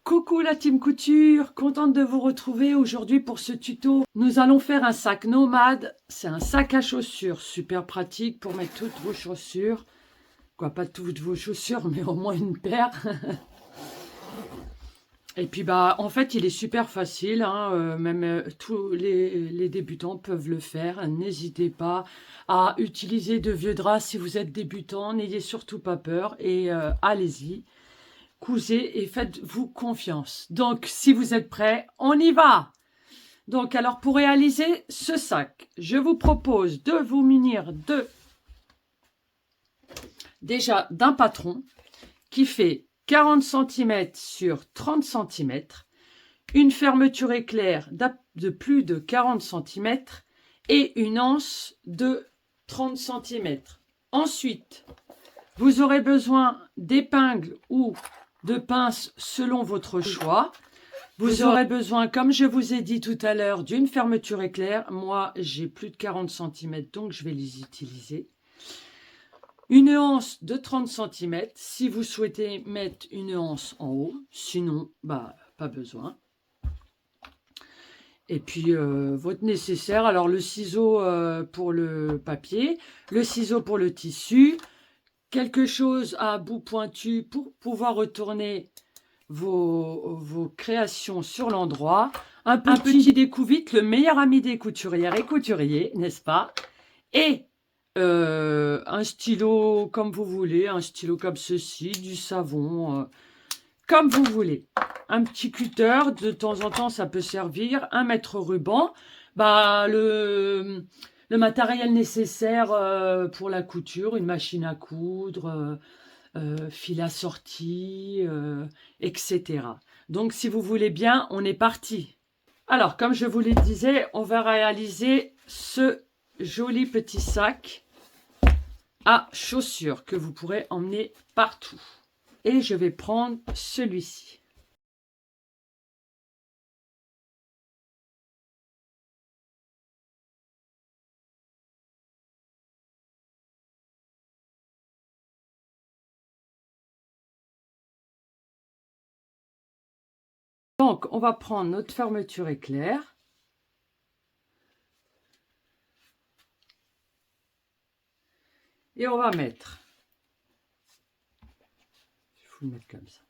Coucou la team couture, contente de vous retrouver aujourd'hui pour ce tuto. Nous allons faire un sac nomade. C'est un sac à chaussures, super pratique pour mettre toutes vos chaussures. Quoi, pas toutes vos chaussures, mais au moins une paire. Et puis en fait il est super facile, hein, même tous les débutants peuvent le faire. N'hésitez pas à utiliser de vieux draps si vous êtes débutant, n'ayez surtout pas peur et allez-y. Cousez et faites-vous confiance. Donc, si vous êtes prêts, on y va. Donc, alors, pour réaliser ce sac, je vous propose de vous munir déjà d'un patron qui fait 40 cm sur 30 cm, une fermeture éclair de plus de 40 cm et une anse de 30 cm. Ensuite, vous aurez besoin d'épingles ou de pinces selon votre choix. Vous aurez besoin, comme je vous ai dit tout à l'heure, d'une fermeture éclair. Moi, j'ai plus de 40 cm, donc je vais les utiliser. Une anse de 30 cm, si vous souhaitez mettre une anse en haut. Sinon, pas besoin. Et puis, votre nécessaire. Alors, le ciseau pour le papier, le ciseau pour le tissu, quelque chose à bout pointu pour pouvoir retourner vos créations sur l'endroit. Un petit découvite, le meilleur ami des couturières et couturiers, n'est-ce pas? Et un stylo comme vous voulez, un stylo comme ceci, du savon, comme vous voulez. Un petit cutter, de temps en temps ça peut servir, un mètre ruban, le matériel nécessaire pour la couture, une machine à coudre, fil assorti, etc. Donc, si vous voulez bien, on est parti. Alors, comme je vous le disais, on va réaliser ce joli petit sac à chaussures que vous pourrez emmener partout. Et je vais prendre celui-ci. Donc, on va prendre notre fermeture éclair. Et on va mettre, je vais vous le mettre comme ça.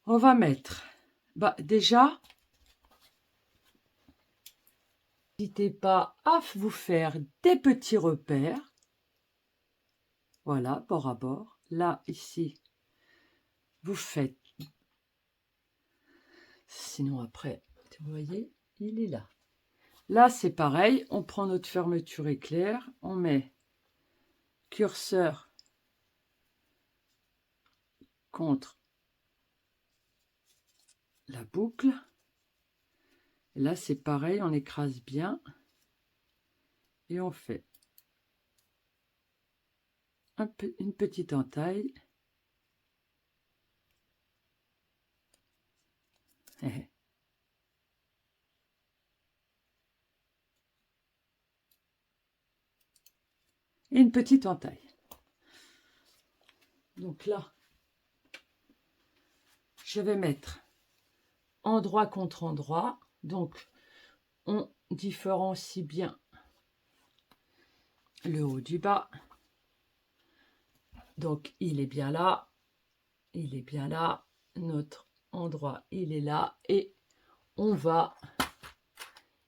On va mettre, déjà, n'hésitez pas à vous faire des petits repères. Voilà, bord à bord. Là, ici, vous faites. Sinon, après, vous voyez, il est là. Là, c'est pareil. On prend notre fermeture éclair. On met curseur contre la boucle. Et là, c'est pareil. On écrase bien. Et on fait une petite entaille. Et une petite entaille. Donc là, je vais mettre endroit contre endroit. Donc, on différencie bien le haut du bas. Donc, il est bien là. Il est bien là. Notre endroit, il est là. Et on va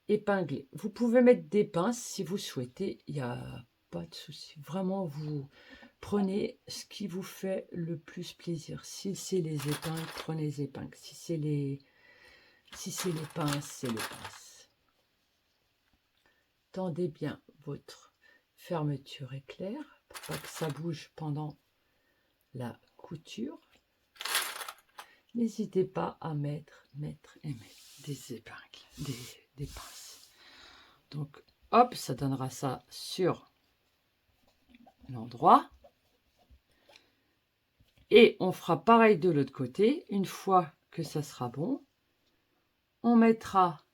épingler. Vous pouvez mettre des pinces si vous souhaitez. Il n'y a pas de souci. Vraiment, vous prenez ce qui vous fait le plus plaisir. Si c'est les épingles, prenez les épingles. Si c'est les pinces, c'est les pinces. Tendez bien votre fermeture éclair pour pas que ça bouge pendant la couture. N'hésitez pas à mettre des épingles, des pinces. Donc, hop, ça donnera ça sur l'endroit. Et on fera pareil de l'autre côté. Une fois que ça sera bon, on mettra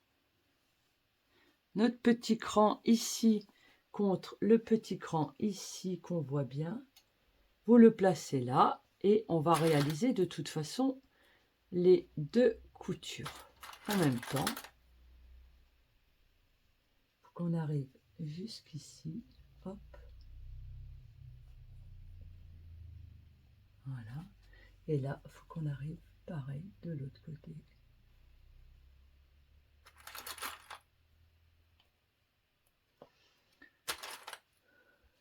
notre petit cran ici contre le petit cran ici qu'on voit bien. Vous le placez là et on va réaliser de toute façon les 2 coutures en même temps. Faut qu'on arrive jusqu'ici, hop, voilà, et là il faut qu'on arrive pareil de l'autre côté.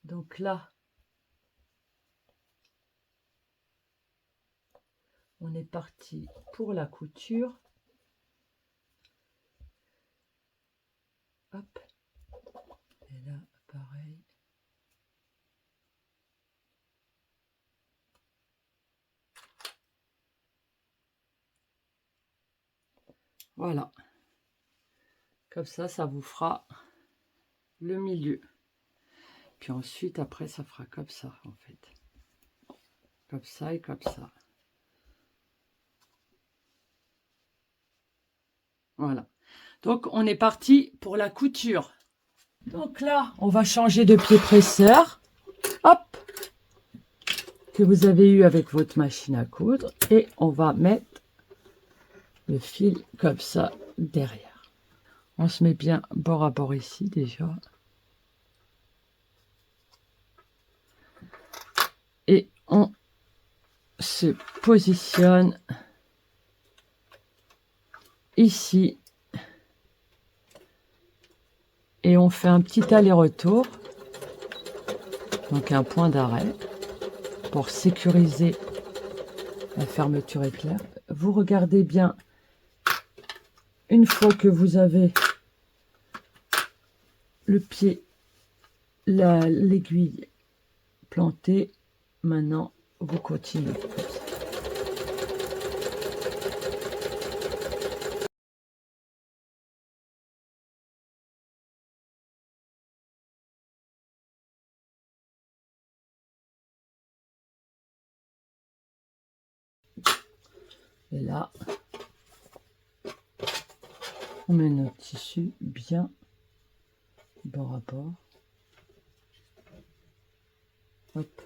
Donc là, on est parti pour la couture. Hop, et là pareil. Voilà, comme ça vous fera le milieu. Puis ensuite, après, ça fera comme ça, en fait. Comme ça et comme ça. Voilà. Donc, on est parti pour la couture. Donc là, on va changer de pied presseur. Hop, que vous avez eu avec votre machine à coudre. Et on va mettre le fil comme ça derrière. On se met bien bord à bord ici déjà. Et on se positionne ici. Et on fait un petit aller-retour. Donc un point d'arrêt pour sécuriser la fermeture éclair. Vous regardez bien, une fois que vous avez le pied, l'aiguille plantée, maintenant vous continuez. Et là, on met notre tissu bien bord à bord. Hop.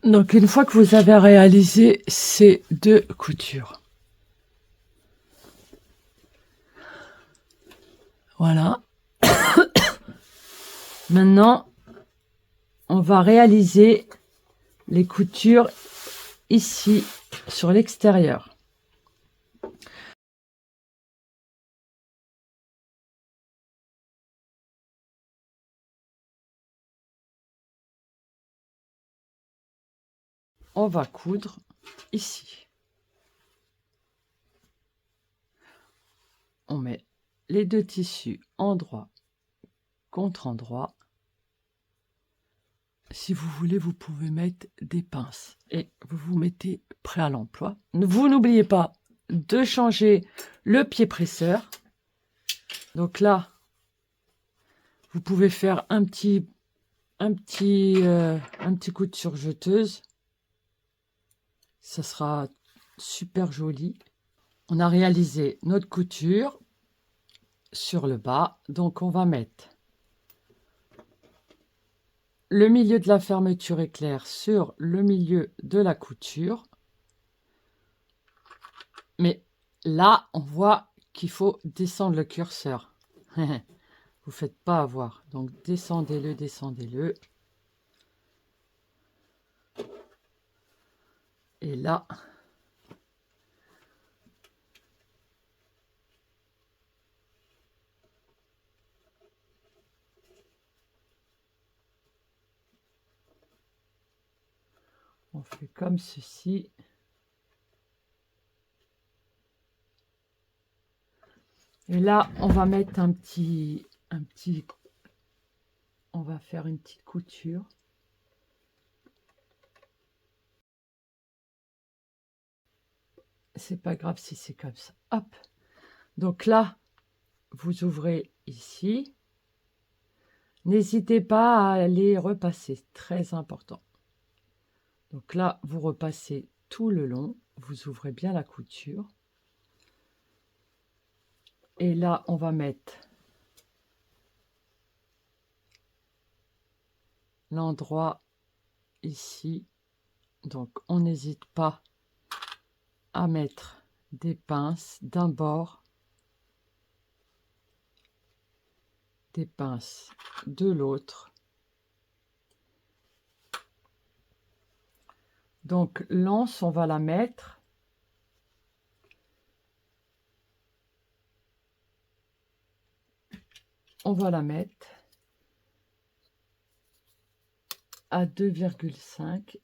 Donc une fois que vous avez réalisé ces 2 coutures, voilà. Maintenant, on va réaliser les coutures ici sur l'extérieur. On va coudre ici. On met les 2 tissus endroit contre endroit. Si vous voulez, vous pouvez mettre des pinces et vous vous mettez prêt à l'emploi. Vous n'oubliez pas de changer le pied presseur. Donc là, vous pouvez faire un petit coup de surjeteuse. Ça sera super joli. On a réalisé notre couture sur le bas. Donc on va mettre le milieu de la fermeture éclair sur le milieu de la couture. Mais là, on voit qu'il faut descendre le curseur. Vous faites pas avoir. Donc descendez-le, descendez-le. Et là, on fait comme ceci. Et là, on va mettre on va faire une petite couture. C'est pas grave si c'est comme ça. Hop. Donc là, vous ouvrez ici. N'hésitez pas à aller repasser, très important. Donc là, vous repassez tout le long. Vous ouvrez bien la couture. Et là, on va mettre l'endroit ici. Donc, on n'hésite pas à mettre des pinces d'un bord, des pinces de l'autre. Donc, l'anse, on va la mettre à 2,5.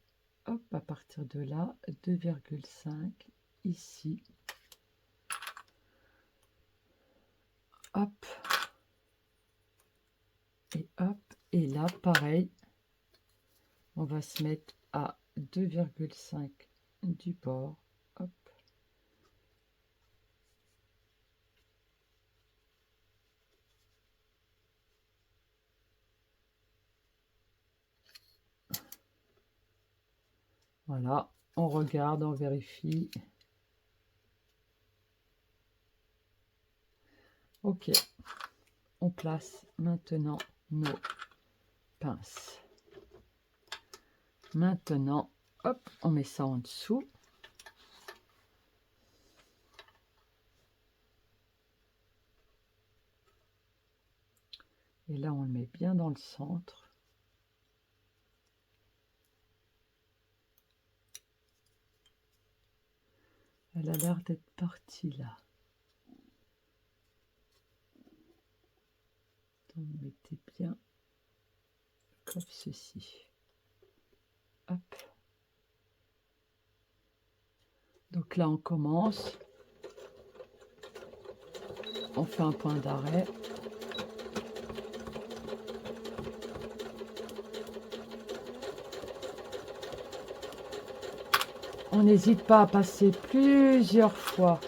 Hop, à partir de là, 2,5 ici. Hop. Et hop. Et là, pareil, on va se mettre à 2,5 du bord. Hop. Voilà, on regarde, on vérifie. Ok, on place maintenant nos pinces. Maintenant, hop, on met ça en dessous. Et là, on le met bien dans le centre. Elle a l'air d'être partie là. Donc, vous mettez bien comme ceci. Hop. Donc là, on commence. On fait un point d'arrêt. On n'hésite pas à passer plusieurs fois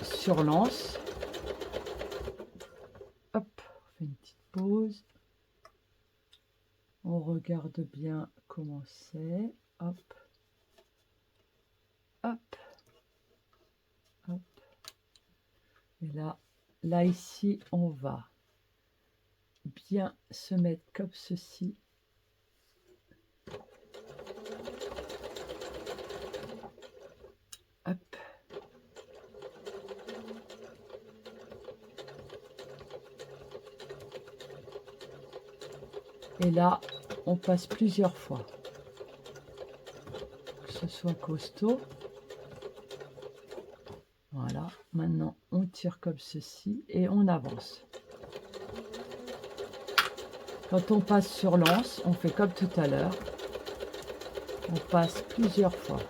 sur l'anse. Hop, on fait une petite pause. On regarde bien comment c'est. Hop. Hop. Hop. Et là ici, on va bien se mettre comme ceci. Hop. Et là, on passe plusieurs fois. Que ce soit costaud. Voilà. Maintenant, on tire comme ceci et on avance. Quand on passe sur l'anse, on fait comme tout à l'heure. On passe plusieurs fois.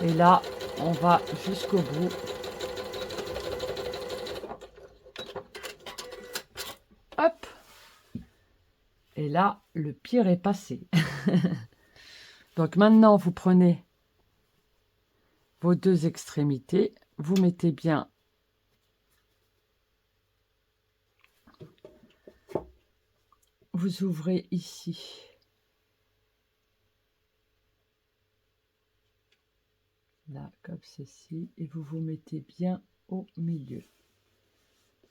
Et là, on va jusqu'au bout. Hop! Et là, le pire est passé. Donc maintenant, vous prenez vos deux extrémités, vous mettez bien vous ouvrez ici. Là, comme ceci, et vous vous mettez bien au milieu.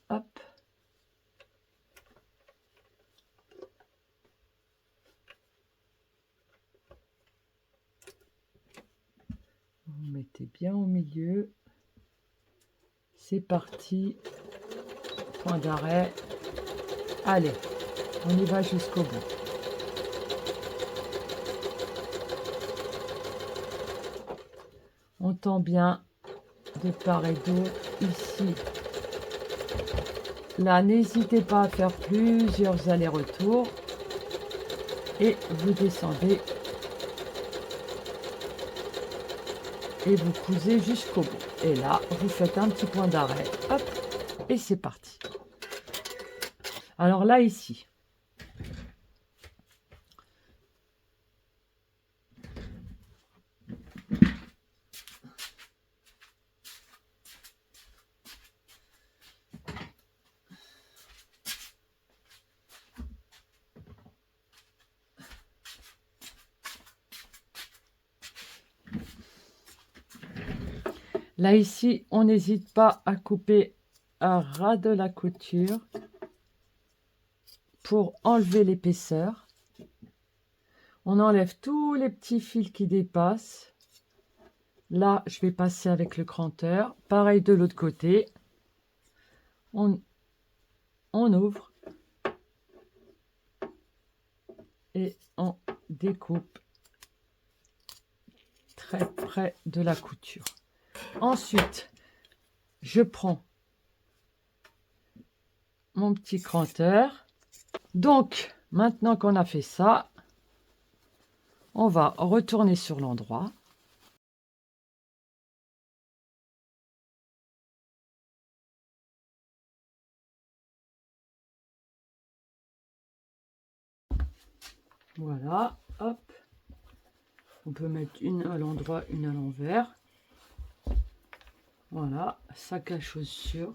Hop. Vous mettez bien au milieu. C'est parti. Point d'arrêt. Allez, on y va jusqu'au bout. On tend bien de part et d'autre ici. Là, n'hésitez pas à faire plusieurs allers-retours et vous descendez et vous cousez jusqu'au bout. Et là, vous faites un petit point d'arrêt, hop, et c'est parti. Alors là, ici, on n'hésite pas à couper à ras de la couture pour enlever l'épaisseur. On enlève tous les petits fils qui dépassent. Là, je vais passer avec le cranteur. Pareil de l'autre côté. On ouvre et on découpe très près de la couture. Ensuite, je prends mon petit cranteur. Donc, maintenant qu'on a fait ça, on va retourner sur l'endroit. Voilà, hop. On peut mettre une à l'endroit, une à l'envers. Voilà, sac à chaussures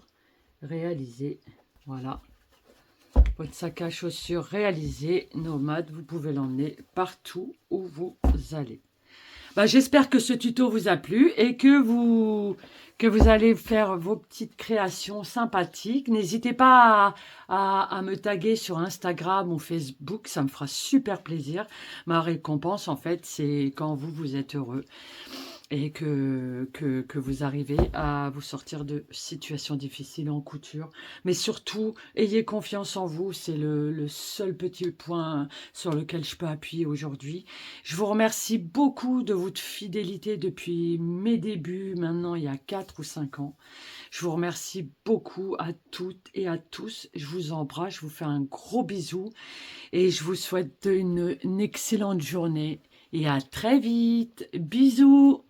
réalisé. Voilà. Votre sac à chaussures réalisé, nomade, vous pouvez l'emmener partout où vous allez. J'espère que ce tuto vous a plu et que vous allez faire vos petites créations sympathiques. N'hésitez pas à me taguer sur Instagram ou Facebook, ça me fera super plaisir. Ma récompense, en fait, c'est quand vous êtes heureux et que vous arrivez à vous sortir de situations difficiles en couture. Mais surtout, ayez confiance en vous, c'est le seul petit point sur lequel je peux appuyer aujourd'hui. Je vous remercie beaucoup de votre fidélité depuis mes débuts, maintenant il y a 4 ou 5 ans. Je vous remercie beaucoup à toutes et à tous. Je vous embrasse, je vous fais un gros bisou et je vous souhaite une excellente journée et à très vite. Bisous!